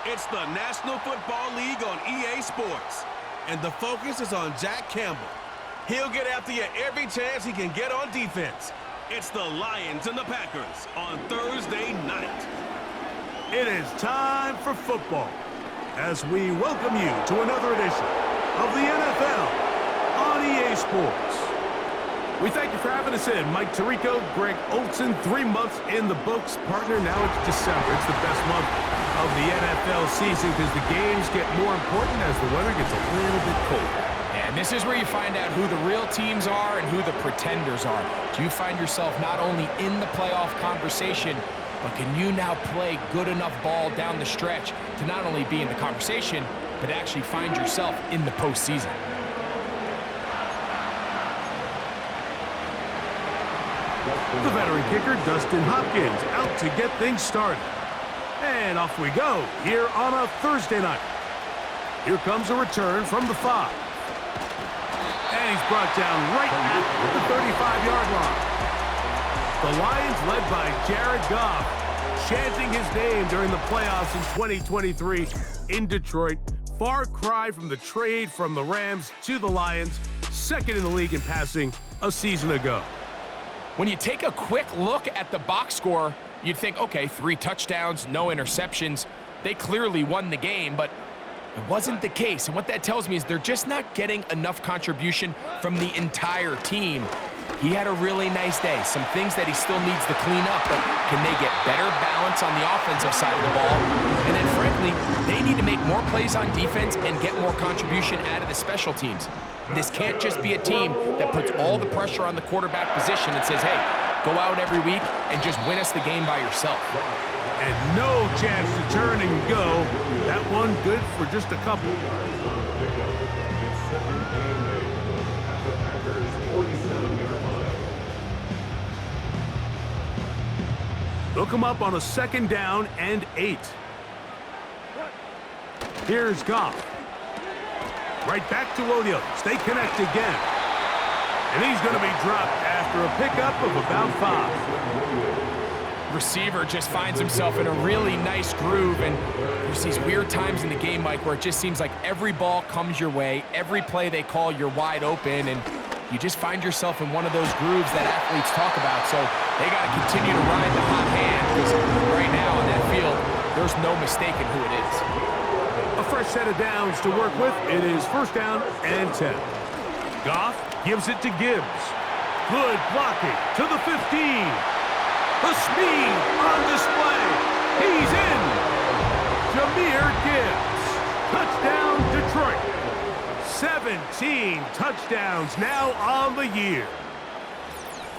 It's the National Football League on EA Sports, and the focus is on Jack Campbell. He'll get after you every chance he can get on defense. It's the Lions and the Packers on Thursday night. It is time for football as we welcome you to another edition of the NFL on EA Sports. We thank you for having us in. Mike Tirico, Greg Olson, 3 months in the books. Partner, now it's December. It's the best month of the NFL season because the games get more important as the weather gets a little bit colder. And this is where you find out who the real teams are and who the pretenders are. Do you find yourself not only in the playoff conversation, but can you now play good enough ball down the stretch to not only be in the conversation, but actually find yourself in the postseason? The veteran kicker, Dustin Hopkins, out to get things started. And off we go here on a Thursday night. Here comes a return from the 5. And he's brought down right at the 35-yard line. The Lions, led by Jared Goff, chanting his name during the playoffs in 2023 in Detroit. Far cry from the trade from the Rams to the Lions, second in the league in passing a season ago. When you take a quick look at the box score, you'd think, okay, 3 touchdowns, no interceptions. They clearly won the game, but it wasn't the case. And what that tells me is they're just not getting enough contribution from the entire team. He had a really nice day. Some things that he still needs to clean up, but can they get better balance on the offensive side of the ball? And then, frankly, they need to make more plays on defense and get more contribution out of the special teams. This can't just be a team that puts all the pressure on the quarterback position and says, hey, go out every week and just win us the game by yourself. And no chance to turn and go. That one good for just a couple. They'll come up on a 2nd down and 8. Here's Goff. Right back to Williams. They connect again. And he's going to be dropped after a pickup of about 5. Receiver just finds himself in a really nice groove, and there's these weird times in the game, Mike, where it just seems like every ball comes your way, every play they call, you're wide open, and you just find yourself in one of those grooves that athletes talk about. So they got to continue to ride the hot hand, because right now on that field, there's no mistaking who it is. A fresh set of downs to work with. It is 1st down and 10. Goff gives it to Gibbs. Good blocking to the 15. The speed on display. He's in. Jahmyr Gibbs. Touchdown, Detroit. 17 touchdowns now on the year.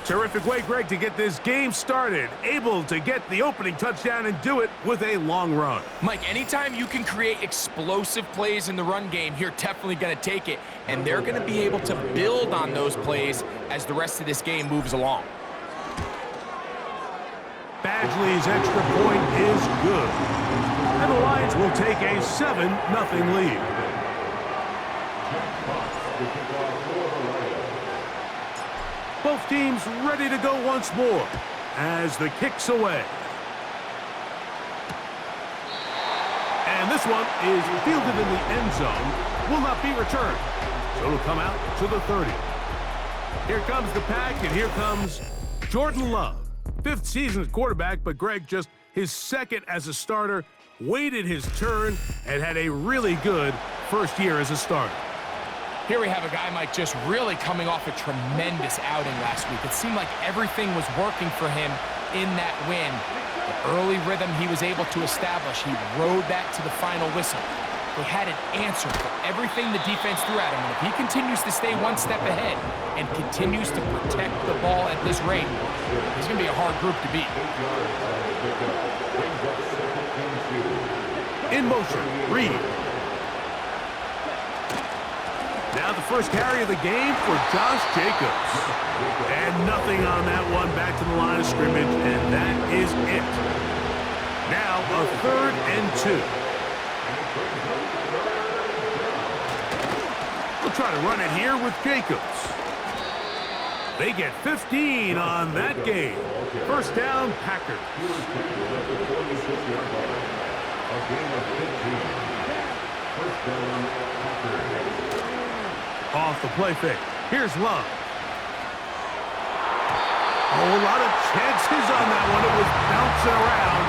Terrific way, Greg, to get this game started. Able to get the opening touchdown and do it with a long run. Mike, anytime you can create explosive plays in the run game, you're definitely going to take it. And they're going to be able to build on those plays as the rest of this game moves along. Badgley's extra point is good. And the Lions will take a 7-0 lead. Both teams ready to go once more as the kick's away. And this one is fielded in the end zone. Will not be returned. So it'll come out to the 30. Here comes the pack, and here comes Jordan Love. 5th season as quarterback, but Greg just his 2nd as a starter, waited his turn, and had a really good first year as a starter. Here we have a guy, Mike, just really coming off a tremendous outing last week. It seemed like everything was working for him in that win. The early rhythm he was able to establish, he rode that to the final whistle. They had an answer for everything the defense threw at him, and if he continues to stay one step ahead and continues to protect the ball at this rate, he's going to be a hard group to beat. In motion, Reed. Now the first carry of the game for Josh Jacobs. And nothing on that one, back to the line of scrimmage, and that is it. Now a 3rd and 2. We'll try to run it here with Jacobs. They get 15 on that game. 1st down, Packers. Off the play fake. Here's Love. Oh, a lot of chances on that one. It was bouncing around,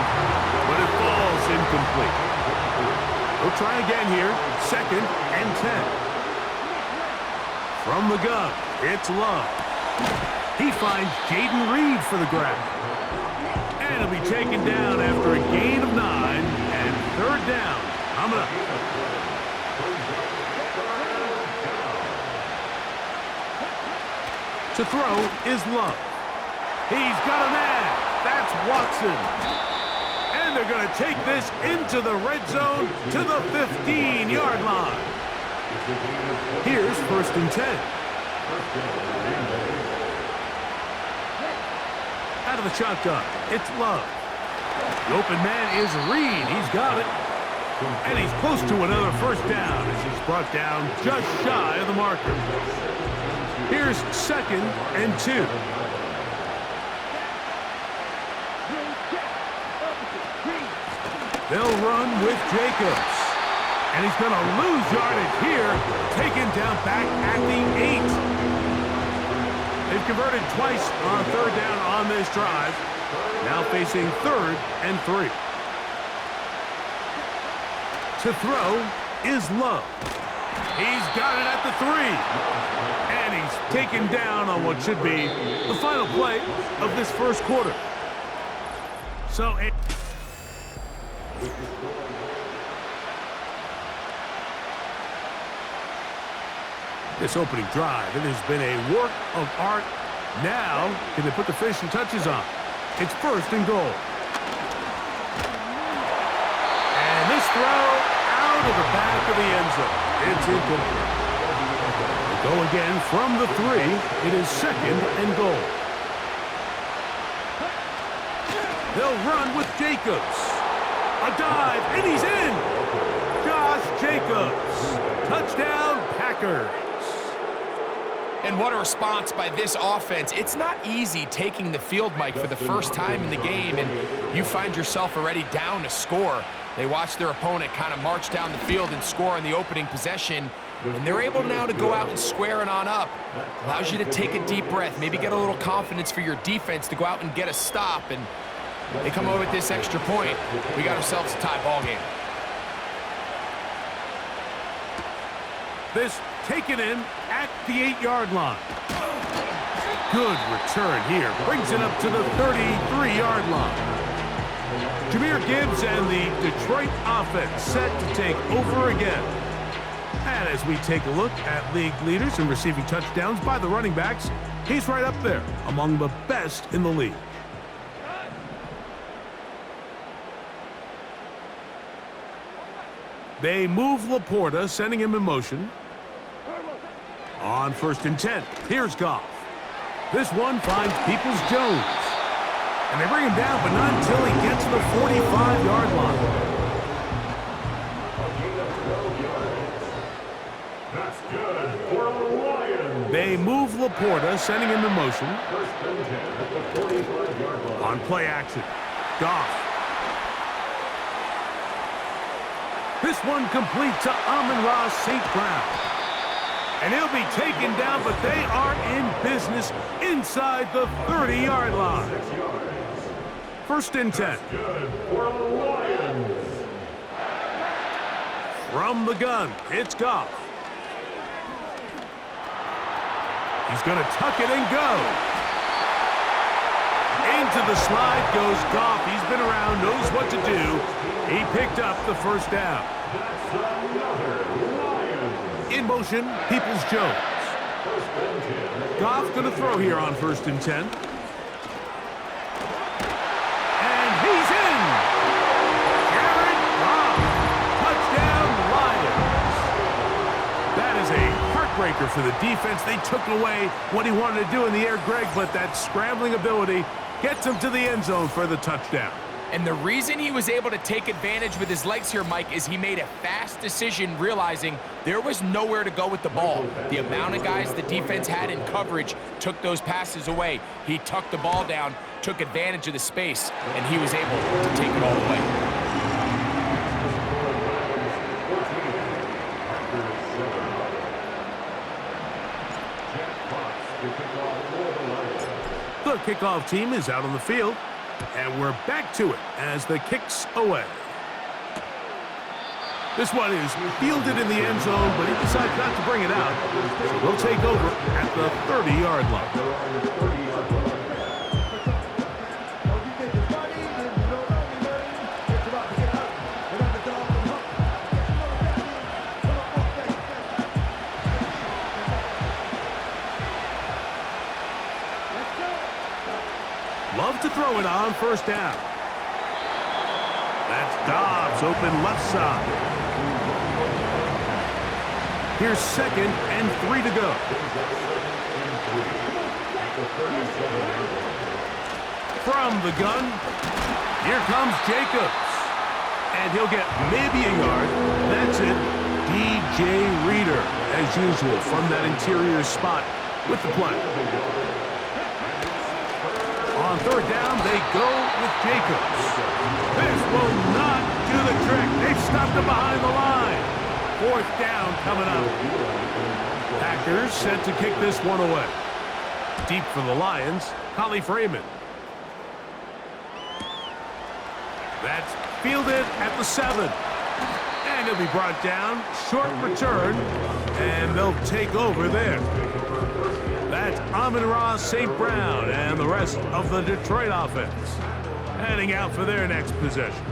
but it falls incomplete. We'll try again here. 2nd and 10. From the gun, it's Love. He finds Jaden Reed for the grab. And he'll be taken down after a gain of 9 and 3rd down. Coming up. To throw is Love. He's got a man. That's Watson. And they're going to take this into the red zone to the 15-yard line. Here's 1st and 10. Out of the shotgun, it's Love. The open man is Reed. He's got it. And he's close to another 1st down as he's brought down just shy of the marker. Here's 2nd and 2. They'll run with Jacobs. And he's going to lose yardage here, taken down back at the 8. They've converted twice on 3rd down on this drive. Now facing 3rd and 3. To throw is Love. He's got it at the 3. And he's taken down on what should be the final play of this 1st quarter. So this opening drive, it has been a work of art. Now, can they put the finishing touches on? It's 1st and goal. And this throw out of the back of the end zone. It's incomplete. They go again from the 3. It is 2nd and goal. They'll run with Jacobs. A dive, and he's in. Josh Jacobs. Touchdown, Packers. And what a response by this offense. It's not easy taking the field, Mike, for the first time in the game, and you find yourself already down to score. They watch their opponent kind of march down the field and score on the opening possession, and they're able now to go out and square it on up. Allows you to take a deep breath, maybe get a little confidence for your defense to go out and get a stop, and they come over with this extra point. We got ourselves a tie ball game. This taken in at the 8-yard line. Good return here. Brings it up to the 33-yard line. Jahmyr Gibbs and the Detroit offense set to take over again. And as we take a look at league leaders in receiving touchdowns by the running backs, he's right up there among the best in the league. They move Laporta, sending him in motion. On 1st and 10, here's Goff. This one finds Peoples-Jones. And they bring him down, but not until he gets to the 45-yard line. That's good for the Lions. They move Laporta, sending him in motion. On play action, Goff. This one complete to Amon-Ra St. Brown. And he'll be taken down, but they are in business inside the 30-yard line. 1st and 10. From the gun, it's Goff. He's going to tuck it and go. Into the slide goes Goff. He's been around, knows what to do. He picked up the 1st down. In motion, Peoples-Jones. Goff going to throw here on 1st and 10. And he's in! Jared Goff. Touchdown, Lions. That is a heartbreaker for the defense. They took away what he wanted to do in the air, Greg, but that scrambling ability gets him to the end zone for the touchdown. And the reason he was able to take advantage with his legs here, Mike, is he made a fast decision realizing there was nowhere to go with the ball. The amount of guys the defense had in coverage took those passes away. He tucked the ball down, took advantage of the space, and he was able to take it all the way. kickoff team is out on the field, and we're back to it as the kick's away. This one is fielded in the end zone, but he decides not to bring it out. So we'll take over at the 30-yard line. Love to throw it on first down. That's Dobbs open left side. Here's 2nd and 3 to go. From the gun, here comes Jacobs. And he'll get maybe a yard. That's it. DJ Reader, as usual, from that interior spot with the play. On third down, they go with Jacobs. This will not do the trick. They've stopped him behind the line. 4th down coming up. Packers set to kick this one away. Deep for the Lions, Holly Freeman. That's fielded at the 7. And he'll be brought down. Short return. And they'll take over there. That's Amon-Ra St. Brown and the rest of the Detroit offense heading out for their next possession.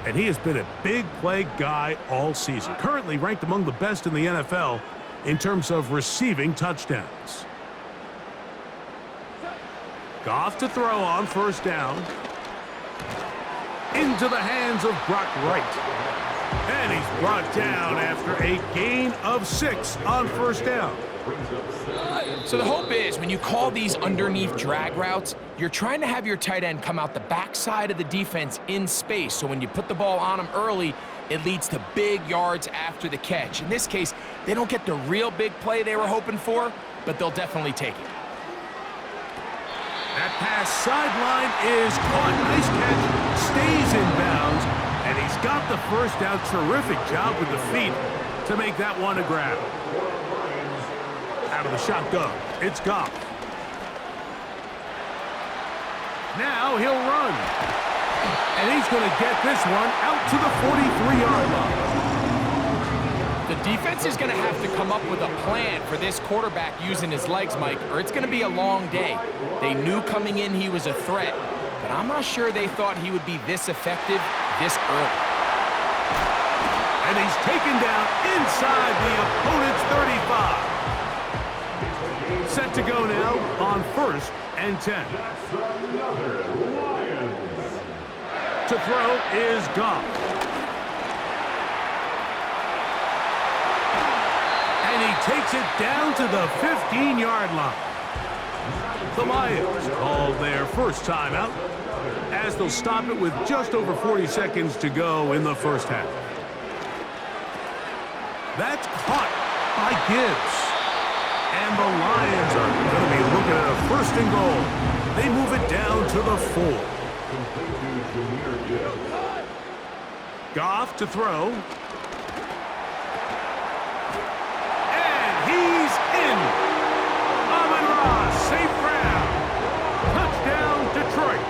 And he has been a big play guy all season. Currently ranked among the best in the NFL in terms of receiving touchdowns. Goff to throw on first down. Into the hands of Brock Wright. And he's brought down after a gain of 6 on first down. So the hope is when you call these underneath drag routes, you're trying to have your tight end come out the backside of the defense in space. So when you put the ball on him early, it leads to big yards after the catch. In this case, they don't get the real big play they were hoping for, but they'll definitely take it. That pass sideline is caught. Nice catch. Stays in bounds. And he's got the first down. Terrific job with the feet to make that one a grab. Out of the shotgun, it's Goff. Now he'll run. And he's going to get this one out to the 43-yard line. The defense is going to have to come up with a plan for this quarterback using his legs, Mike, or it's going to be a long day. They knew coming in he was a threat, but I'm not sure they thought he would be this effective this early. And he's taken down inside the opponent's 35. Set to go now on 1st and 10. To throw is Goff. And he takes it down to the 15-yard line. The Lions call their first timeout as they'll stop it with just over 40 seconds to go in the first half. That's caught by Gibbs. And the Lions are going to be looking at a 1st and goal. They move it down to the 4. Goff to throw. And he's in. Amon-Ra St. Brown. Touchdown, Detroit.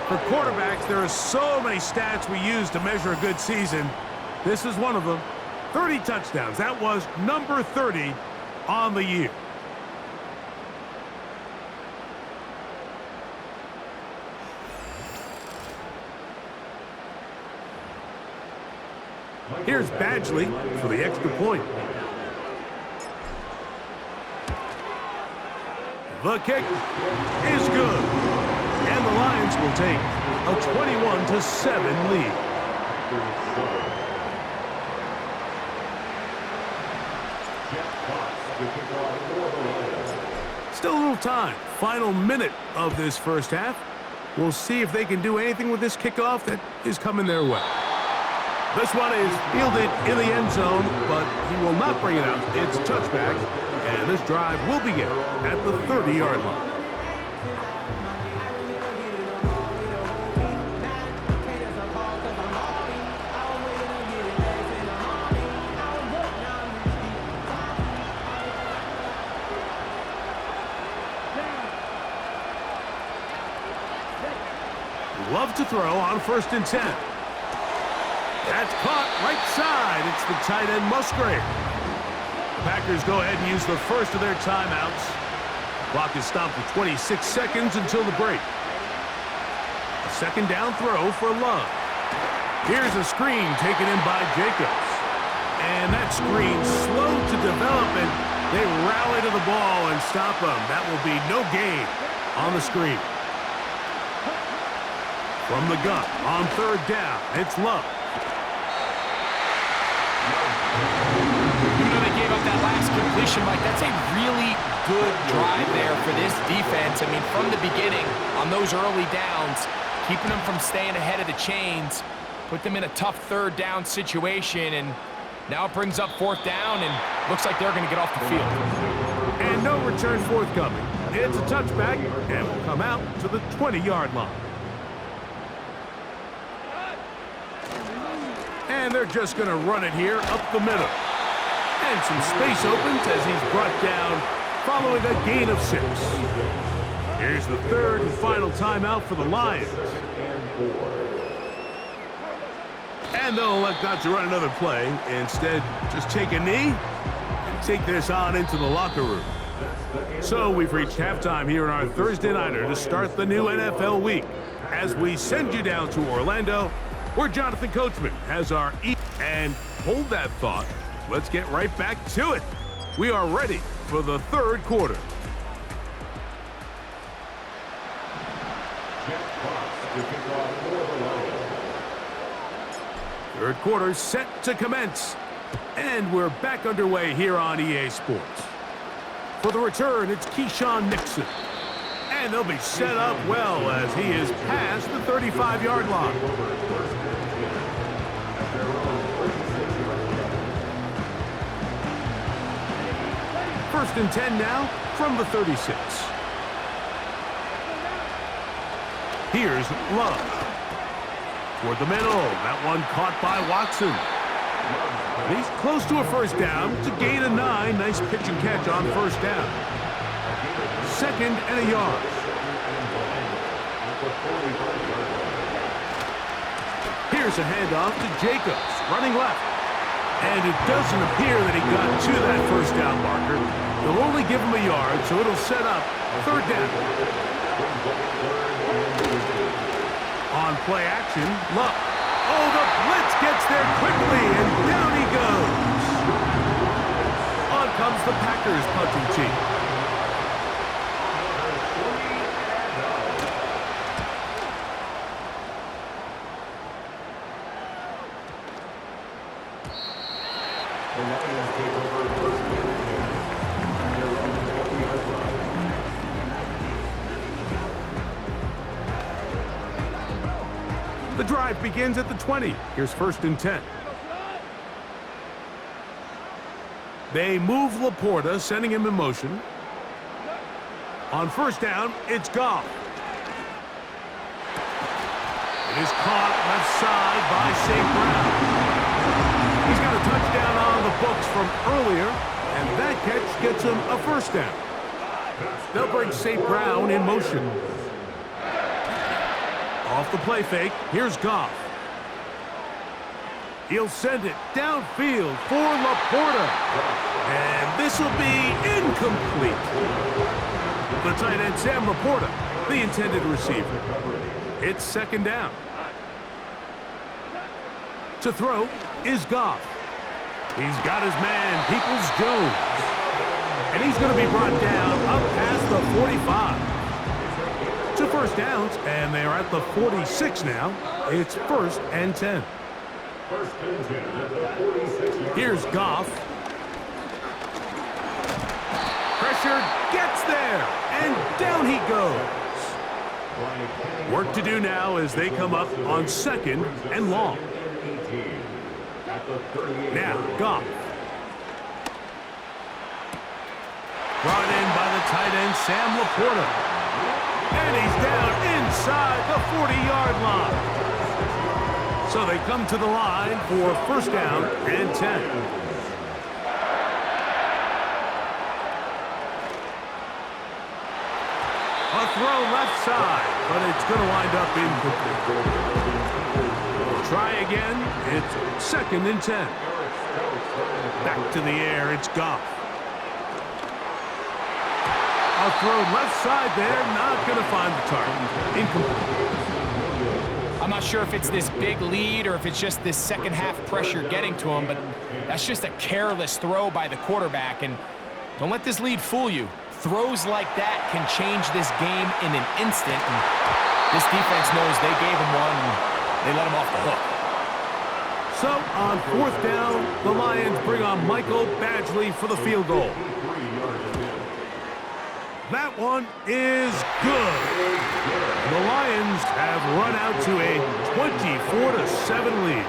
For quarterbacks, there are so many stats we use to measure a good season. This is one of them. 30 touchdowns. That was number 30 on the year. Here's Badgley for the extra point. The kick is good. And the Lions will take a 21-7 lead. Still a little time. Final minute of this first half. We'll see if they can do anything with this kickoff that is coming their way. This one is fielded in the end zone, but he will not bring it out. It's touchback, and this drive will begin at the 30-yard line. love to throw on 1st and 10. That's caught right side. It's the tight end Musgrave. The Packers go ahead and use the first of their timeouts. The clock is stopped for 26 seconds until the break. A 2nd down throw for Love. Here's a screen taken in by Jacobs. And that screen slow to develop, and they rally to the ball and stop him. That will be no gain on the screen. From the gun on 3rd down, it's Love. Even though they gave up that last completion, Mike, that's a really good drive there for this defense. I mean, from the beginning, on those early downs, keeping them from staying ahead of the chains, put them in a tough 3rd down situation, and now it brings up 4th down, and looks like they're going to get off the field. And no return forthcoming. It's a touchback, and will come out to the 20-yard line. And they're just going to run it here up the middle. And some space opens as he's brought down following a gain of 6. Here's the 3rd and final timeout for the Lions. And they'll elect not to run another play. Instead, just take a knee and take this on into the locker room. So we've reached halftime here in our Thursday Nighter to start the new NFL week. As we send you down to Orlando, where Jonathan Coachman has our and hold that thought. Let's get right back to it. We are ready for the 3rd quarter. Third quarter set to commence. And we're back underway here on EA Sports. For the return, it's Keyshawn Nixon. And they'll be set up well as he is past the 35-yard line. First and 10 now from the 36. Here's Love. Toward the middle. That one caught by Watson. He's close to a 1st down. It's a gain of 9. Nice pitch and catch on 1st down. 2nd and a yard. Here's a handoff to Jacobs, running left. And it doesn't appear that he got to that 1st down marker. They'll only give him a yard, so it'll set up 3rd down. On play action, Luck. Oh, the blitz gets there quickly, and down he goes. On comes the Packers punting team. The drive begins at the 20. Here's 1st and 10. They move Laporta, sending him in motion. On 1st down, it's Goff. It is caught left side by St. Brown. He's got a touchdown on the books from earlier, and that catch gets him a 1st down. They'll bring St. Brown in motion. Off the play fake, here's Goff. He'll send it downfield for Laporta. And this will be incomplete. The tight end, Sam Laporta, the intended receiver. It's 2nd down. To throw is Goff. He's got his man, Peoples-Jones. And he's going to be brought down up past the 45. To 1st downs, and they are at the 46 now. It's 1st and 10. Here's Goff. Pressure gets there, and down he goes. Work to do now as they come up on 2nd and long. Now, Goff. Brought in by the tight end, Sam Laporta. And he's down inside the 40-yard line. So they come to the line for 1st down and 10. A throw left side, but it's going to wind up incomplete. We'll try again. It's 2nd and 10. Back to the air, it's Goff. A throw left side there, not going to find the target. Incomplete. I'm not sure if it's this big lead or if it's just this second half pressure getting to him, but that's just a careless throw by the quarterback. And don't let this lead fool you. Throws like that can change this game in an instant. And this defense knows they gave him one and they let him off the hook. So on 4th down, the Lions bring on Michael Badgley for the field goal. That one is good. The Lions have run out to a 24-7 lead.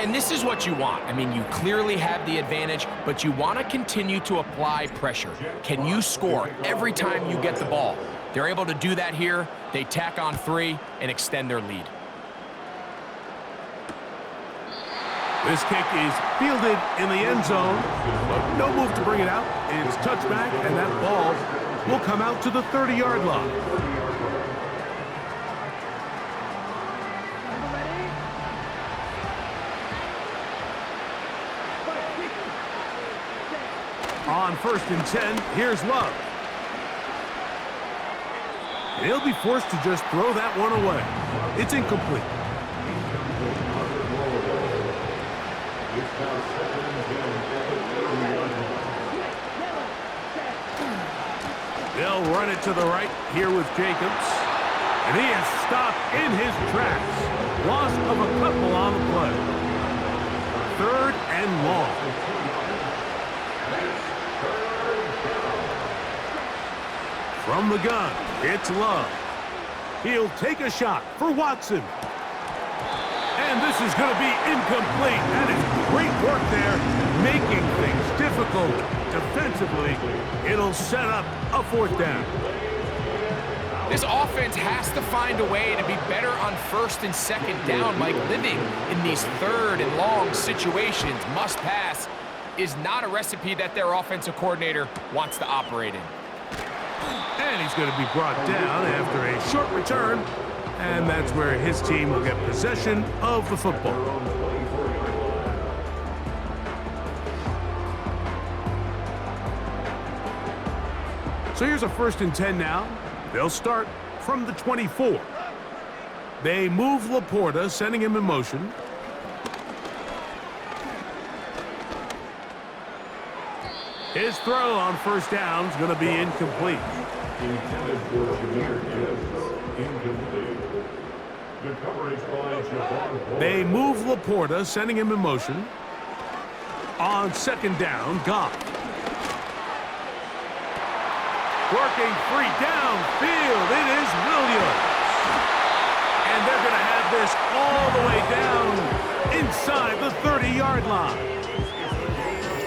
And this is what you want. I mean, you clearly have the advantage, but you want to continue to apply pressure. Can you score every time you get the ball? They're able to do that here. They tack on 3 and extend their lead. This kick is fielded in the end zone, but no move to bring it out. It's touchback, and that ball will come out to the 30-yard line. On 1st and 10, here's Love. He'll be forced to just throw that one away. It's incomplete. They'll run it to the right here with Jacobs. And he is stopped in his tracks. Loss of a couple on the play. 3rd and long. From the gun, it's Love. He'll take a shot for Watson. And this is going to be incomplete. That is great work there, making things difficult defensively. It'll set up a 4th down. This offense has to find a way to be better on 1st and 2nd down. Like, living in these 3rd and long situations, must pass, is not a recipe that their offensive coordinator wants to operate in. And he's going to be brought down after a short return. And that's where his team will get possession of the football. So here's a 1st and 10 now. They'll start from the 24. They move Laporta, sending him in motion. His throw on 1st down is going to be incomplete. Intended for Jameer Gibbs, incomplete. The coverage by Javon. They move Laporta, sending him in motion. On 2nd down, Goff. Working free downfield, it is Williams. And they're going to have this all the way down inside the 30-yard line.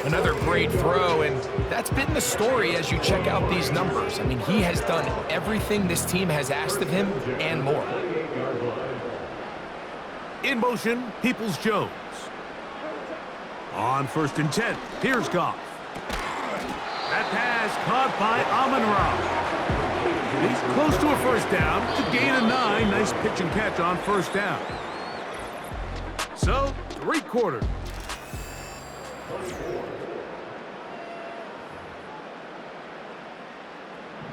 Another great throw, and that's been the story as you check out these numbers. I mean, he has done everything this team has asked of him and more. In motion, Peoples-Jones. On 1st and 10, here's Goff. That pass caught by Amon-Ra. He's close to a 1st down to gain a 9. Nice pitch and catch on 1st down. So, 3/4.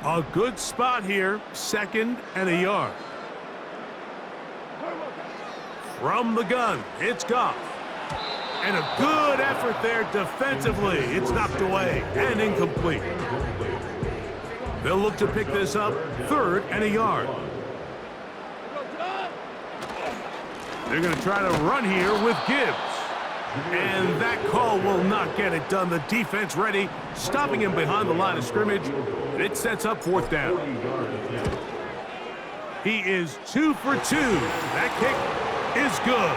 A good spot here, 2nd and a yard. From the gun, it's Goff. And a good effort there defensively. It's knocked away and incomplete. They'll look to pick this up, 3rd and a yard. They're going to try to run here with Gibbs. And that call will not get it done. The defense ready, stopping him behind the line of scrimmage. And it sets up 4th down. He is 2 for 2. That kick is good.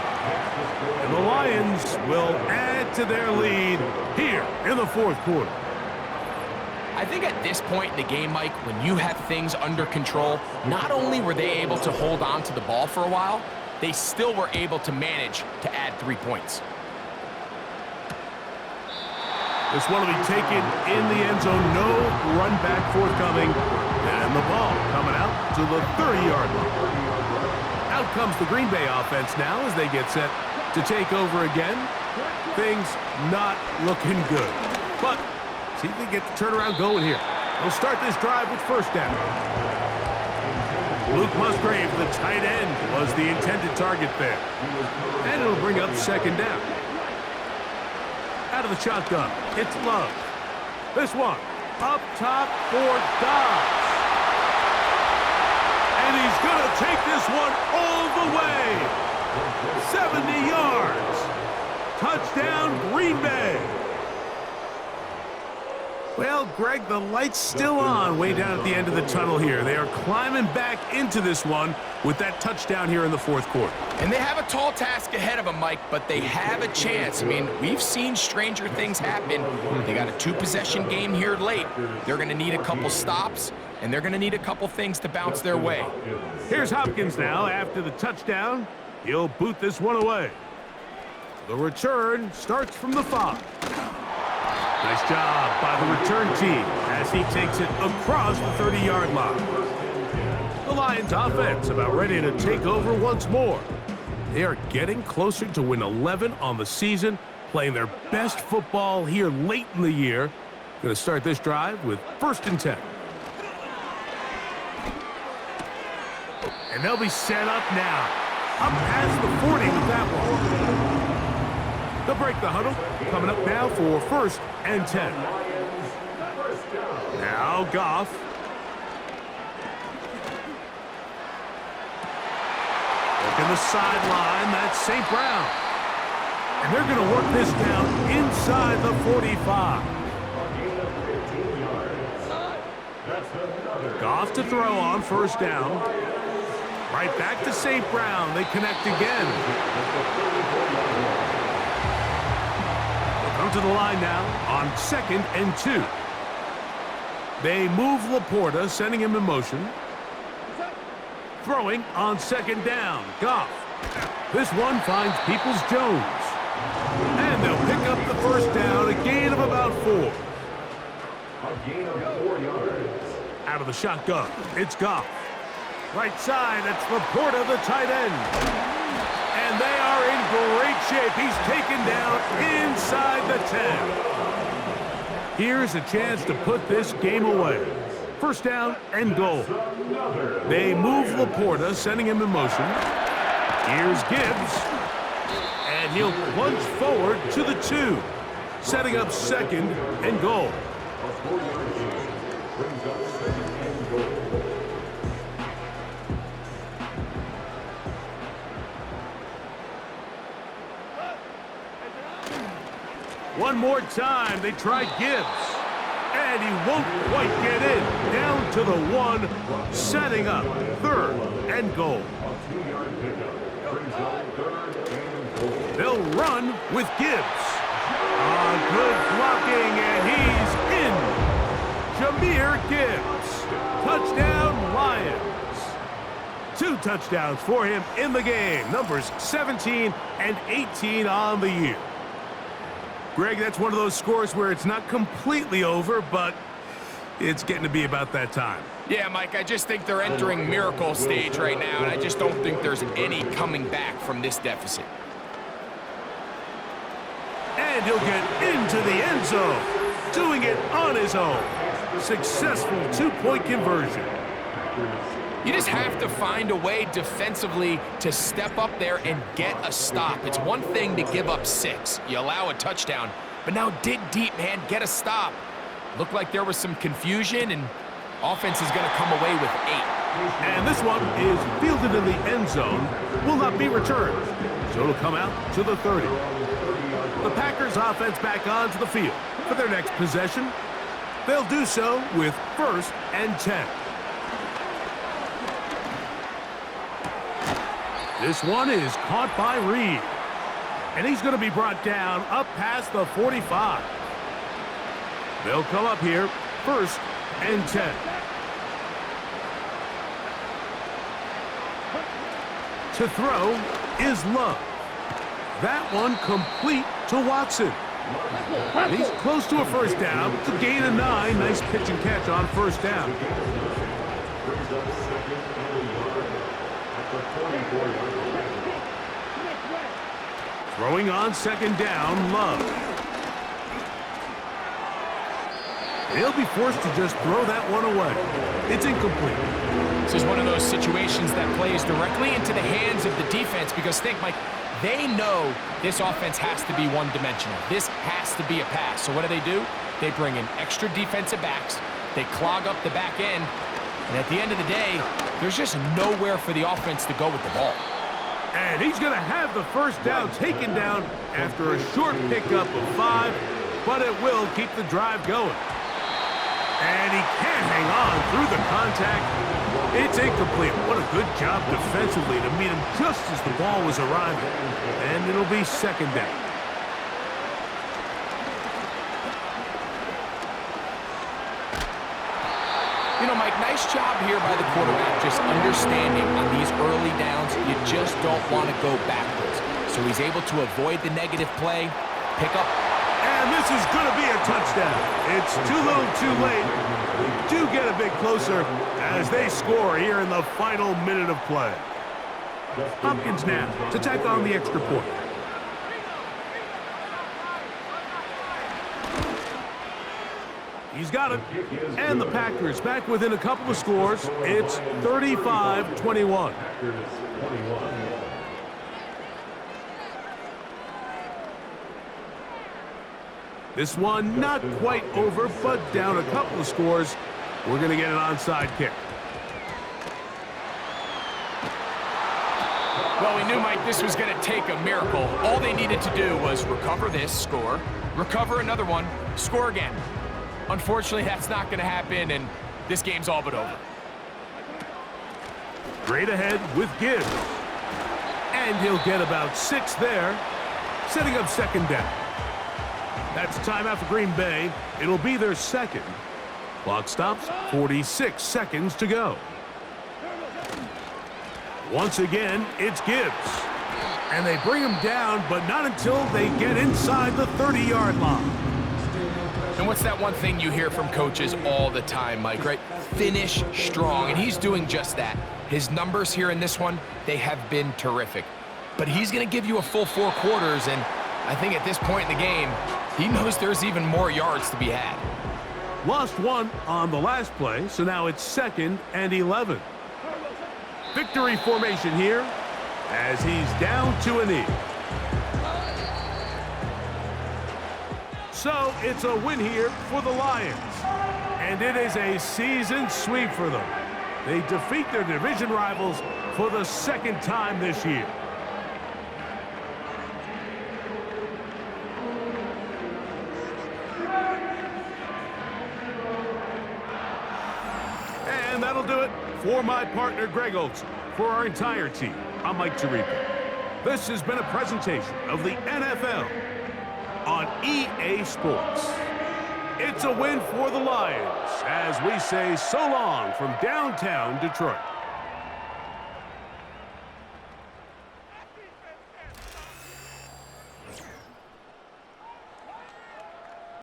And the Lions will add to their lead here in the 4th quarter. I think at this point in the game, Mike, when you have things under control, not only were they able to hold on to the ball for a while, they still were able to manage to add 3 points. This one will be taken in the end zone. No run back forthcoming. And the ball coming out to the 30-yard line. Out comes the Green Bay offense now as they get set to take over again. Things not looking good. But see if they get the turnaround going here. They'll start this drive with first down. Luke Musgrave, the tight end, was the intended target there. And it'll bring up second down. Out of the shotgun, it's Love. This one, up top for Goff. And he's going to take this one all the way. 70 yards. Touchdown, Green Bay. Well, Greg, the light's still on way down at the end of the tunnel here. They are climbing back into this one with that touchdown here in the fourth quarter. And they have a tall task ahead of them, Mike, but they have a chance. I mean, we've seen stranger things happen. They got a two-possession game here late. They're going to need a couple stops, and they're going to need a couple things to bounce their way. Here's Hopkins now after the touchdown. He'll boot this one away. The return starts from the 5. Nice job by the return team as he takes it across the 30-yard line. The Lions offense about ready to take over once more. They are getting closer to win 11 on the season, playing their best football here late in the year. Going to start this drive with first and 10. And they'll be set up now. Up past the 40 with that one. They'll break the huddle. Coming up now for first and 10. Now Goff. Look in the sideline. That's St. Brown. And they're going to work this down inside the 45. Goff to throw on first down. Right back to St. Brown. They connect again. Come to the line now on second and 2. They move Laporta, sending him in motion. Throwing on second down. Goff. This one finds Peoples-Jones. And they'll pick up the first down, a gain of about 4. A gain of 4 yards. Out of the shotgun, it's Goff. Right side, that's Laporta, the tight end. And they are in great shape. He's taken down inside the 10. Here's a chance to put this game away. First down and goal. They move Laporta, sending him in motion. Here's Gibbs. And he'll plunge forward to the 2, setting up second and goal. One more time, they try Gibbs. And he won't quite get in. Down to the 1, setting up third and goal. They'll run with Gibbs. Good blocking, and he's in. Jahmyr Gibbs. Touchdown, Lions. 2 touchdowns for him in the game. Numbers 17 and 18 on the year. Greg, that's one of those scores where it's not completely over, but it's getting to be about that time. Yeah, Mike, I just think they're entering miracle stage right now, and I just don't think there's any coming back from this deficit. And he'll get into the end zone, doing it on his own. Successful 2-point conversion. You just have to find a way defensively to step up there and get a stop. It's one thing to give up 6. You allow a touchdown, but now dig deep, man. Get a stop. Looked like there was some confusion, and offense is going to come away with 8. And this one is fielded in the end zone. Will not be returned. So it'll come out to the 30. The Packers offense back onto the field for their next possession. They'll do so with first and 10. This one is caught by Reed. And he's going to be brought down up past the 45. They'll come up here first and 10. To throw is Love. That one complete to Watson. He's close to a first down. It's a gain of 9. Nice pitch and catch on first down. Brings up second and a yard at the 44-yard line. Throwing on second down, Love. He'll be forced to just throw that one away. It's incomplete. This is one of those situations that plays directly into the hands of the defense because think, Mike, they know this offense has to be one-dimensional. This has to be a pass. So what do? They bring in extra defensive backs. They clog up the back end. And at the end of the day, there's just nowhere for the offense to go with the ball. And he's going to have the first down taken down after a short pickup of 5, but it will keep the drive going. And he can't hang on through the contact. It's incomplete. What a good job defensively to meet him just as the ball was arriving. And it'll be second down. You know, Mike, nice job here by the quarterback, just understanding on these early downs, you just don't want to go backwards. So he's able to avoid the negative play, pick up. And this is going to be a touchdown. It's too little too late. We do get a bit closer as they score here in the final minute of play. Hopkins now to tack on the extra point. He's got it. And the Packers back within a couple of scores. It's 35-21. This one not quite over, but down a couple of scores. We're going to get an onside kick. Well, we knew, Mike, this was going to take a miracle. All they needed to do was recover this, score, recover another one, score again. Unfortunately, that's not going to happen, and this game's all but over. Straight ahead with Gibbs. And he'll get about 6 there, setting up second down. That's a timeout for Green Bay. It'll be their second. Clock stops, 46 seconds to go. Once again, it's Gibbs. And they bring him down, but not until they get inside the 30-yard line. And what's that one thing you hear from coaches all the time, Mike, right? Finish strong, and he's doing just that. His numbers here in this one, they have been terrific. But he's going to give you a full 4 quarters, and I think at this point in the game, he knows there's even more yards to be had. Lost 1 on the last play, so now it's 2nd and 11. Victory formation here as he's down to a knee. So it's a win here for the Lions. And it is a season sweep for them. They defeat their division rivals for the 2nd time this year. And that'll do it for my partner, Greg Olson. For our entire team, I'm Mike Tirico. This has been a presentation of the NFL on EA Sports. It's a win for the Lions as we say so long from downtown Detroit.